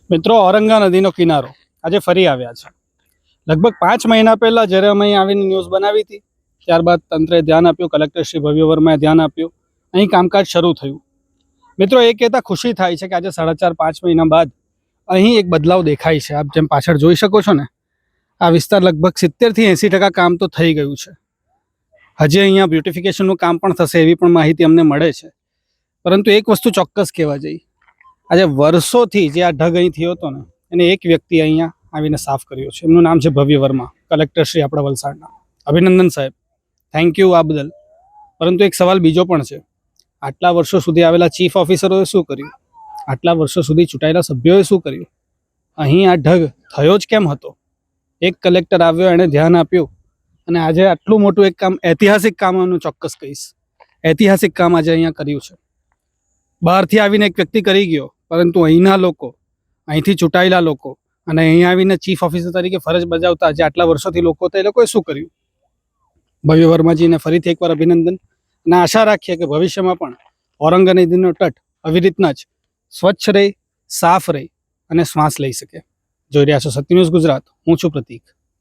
મિત્રો, ઔરંગા નદીનો કિનારો આજે ફરી આવ્યા છે. લગભગ 5 મહિના પહેલા જ્યારે અમે અહીં આવીને ન્યૂઝ બનાવી હતી, ત્યારબાદ તંત્રે ધ્યાન આપ્યું, કલેક્ટર શ્રી ભવ્ય વર્માએ ધ્યાન આપ્યું, અહીં કામકાજ શરૂ થયું. મિત્રો, એ કહેતા ખુશી થાય છે કે આજે 4.5 મહિના બાદ અહીં એક બદલાવ દેખાય છે. આપ જેમ પાછળ જોઈ શકો છો ને, આ વિસ્તાર લગભગ 70 થી 80% કામ તો થઈ ગયું છે. હજી અહીંયા બ્યુટિફિકેશનનું કામ પણ થશે એવી પણ માહિતી અમને મળે છે. પરંતુ એક વસ્તુ ચોક્કસ કહેવા જઈએ, આજે વર્ષોથી જે આ ઢગ અહીં થયો હતો ને, એને એક વ્યક્તિ અહીંયા આવીને સાફ કર્યો છે. એમનું નામ છે ભવ્ય વર્મા, કલેક્ટર શ્રી આપણા વલસાડના. અભિનંદન સાહેબ, થેન્ક યુ આ બદલ. પરંતુ એક સવાલ બીજો પણ છે, આટલા વર્ષો સુધી આવેલા ચીફ ઓફિસરોએ શું કર્યું? આટલા વર્ષો સુધી ચૂંટાયેલા સભ્યોએ શું કર્યું? અહીં આ ઢગ થયો જ કેમ હતો? એક કલેક્ટર આવ્યો, એણે ધ્યાન આપ્યું, અને આજે આટલું મોટું એક કામ, ઐતિહાસિક કામ હું ચોક્કસ કહીશ, ઐતિહાસિક કામ આજે અહીંયા કર્યું છે. બહારથી આવીને એક વ્યક્તિ કરી ગયો, પરંતુ અહીંના લોકો, અહીંથી ચૂંટાયેલા લોકો અને અહીંયા આવીને ચીફ ઓફિસર તરીકે ફરજ બજાવતા જે આટલા વર્ષોથી લોકો હતા, એ લોકોએ શું કર્યું? ભવ્ય વર્માજીને ફરીથી એકવાર અભિનંદન, અને આશા રાખીએ કે ભવિષ્યમાં પણ ઔરંગા નદીનો તટ આવી રીતના જ સ્વચ્છ રહે, સાફ રહે અને શ્વાસ લઈ શકે. જોઈ રહ્યા છો સત્ય ન્યૂઝ ગુજરાત. હું છું પ્રતીક.